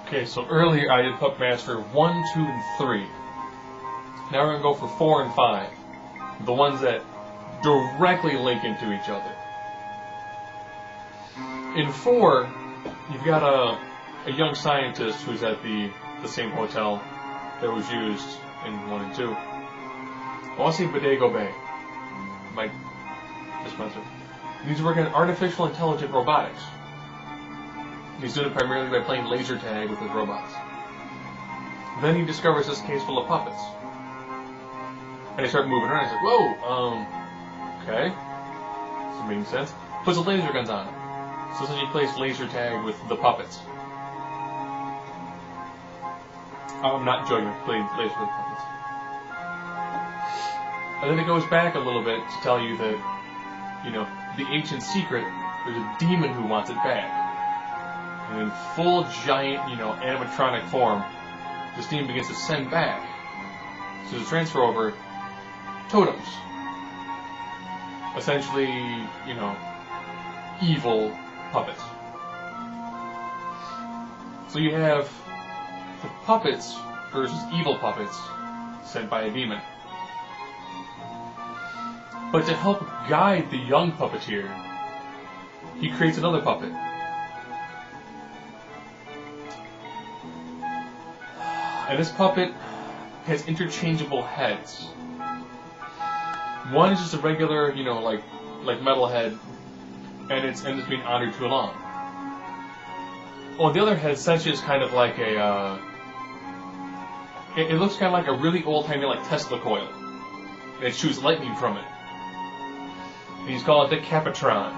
Okay, so earlier I did Puppet Master 1, 2, and 3. Now we're going to go for 4 and 5. The ones that directly link into each other. In 4, you've got a young scientist who's at the same hotel that was used in 1 and 2. I want to say Bodego Bay. Might mispronounce it. He's working on artificial intelligent robotics. He's doing it primarily by playing laser tag with his robots. Then he discovers this case full of puppets. And they start moving around. He's like, whoa, okay. This makes sense. Puts the laser guns on them. So essentially he plays laser tag with the puppets. I'm not joking, he plays laser with puppets. And then it goes back a little bit to tell you that, you know, the ancient secret, there's a demon who wants it back. And in full giant, you know, animatronic form, this demon begins to send back, so to transfer over, totems. Essentially, you know, evil puppets. So you have the puppets versus evil puppets sent by a demon. But to help guide the young puppeteer, he creates another puppet. And this puppet has interchangeable heads. One is just a regular, you know, like metal head, and it's being honored to along. Well, the other head essentially is kind of like a, it looks kind of like a really old-timey like Tesla coil. And it shoots lightning from it. And he's called the Capitron.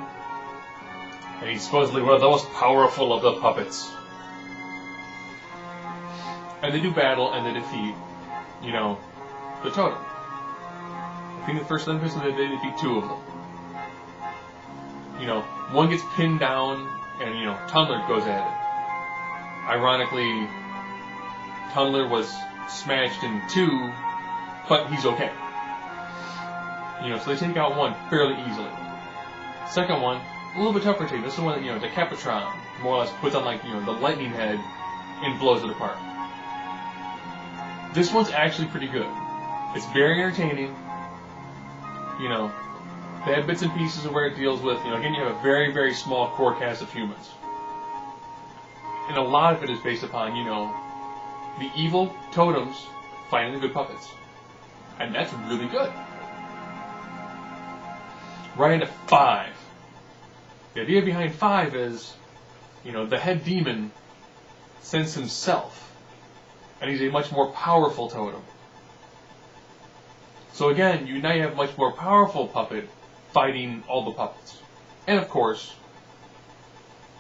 And he's supposedly one of the most powerful of the puppets. And they do battle, and they defeat, you know, the totem. Defeating the first Olympus, and they defeat 2 of them. You know, one gets pinned down, and, you know, Tunneler goes at it. Ironically, Tunneler was smashed in 2, but he's okay. You know, so they take out 1 fairly easily. Second one, a little bit tougher to take. This is one that, you know, the Capitron more or less puts on, like, you know, the lightning head and blows it apart. This one's actually pretty good. It's very entertaining. You know, they have bits and pieces of where it deals with, you know, again, you have a very, very small core cast of humans. And a lot of it is based upon, you know, the evil totems fighting the good puppets. And that's really good. Right into 5. The idea behind 5 is, you know, the head demon sends himself. And he's a much more powerful totem. So again, now you have a much more powerful puppet fighting all the puppets. And of course,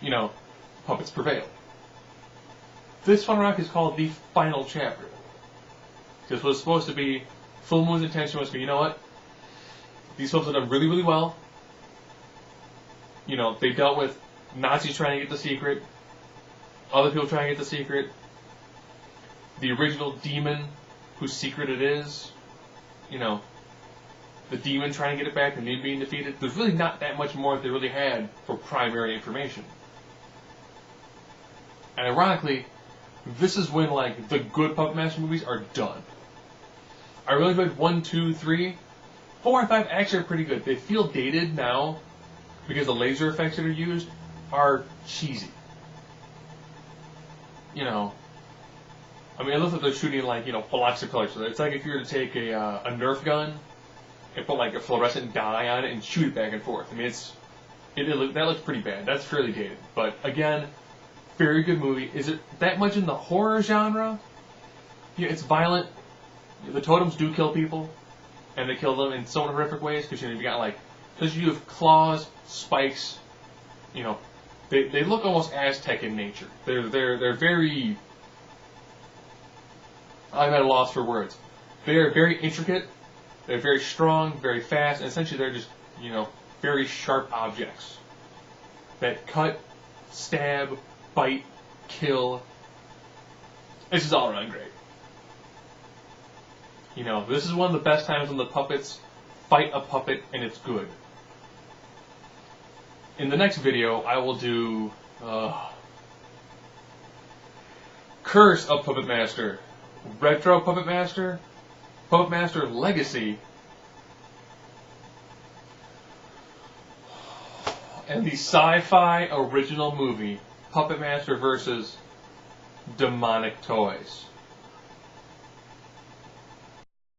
you know, puppets prevail. This fun arc is called the final chapter. This was supposed to be, Full Moon's intention was to be, you know what? These films have done really, really well. You know, they dealt with Nazis trying to get the secret, other people trying to get the secret, the original demon, whose secret it is, you know, the demon trying to get it back and it being defeated. There's really not that much more that they really had for primary information. And ironically, this is when, like, the good Puppet Master movies are done. I really enjoyed 1, 2, 3. 4 and 5 actually are pretty good. They feel dated now because the laser effects that are used are cheesy. You know, I mean, it looks like they're shooting, like, you know, blocks of color. So it's like if you were to take a Nerf gun and put, like, a fluorescent dye on it and shoot it back and forth. I mean, that looks pretty bad. That's fairly dated. But again, very good movie. Is it that much in the horror genre? Yeah, it's violent. The totems do kill people, and they kill them in so many horrific ways. Because, you know, you got, like, because you have claws, spikes. You know, they look almost Aztec in nature. They're very. I'm at a loss for words. They're very intricate, they're very strong, very fast, and essentially they're just, you know, very sharp objects that cut, stab, bite, kill. It's just all around great. You know, this is one of the best times when the puppets fight a puppet and it's good. In the next video, I will do Curse of Puppet Master, Retro Puppet Master, Puppet Master Legacy, and the sci-fi original movie Puppet Master vs. Demonic Toys.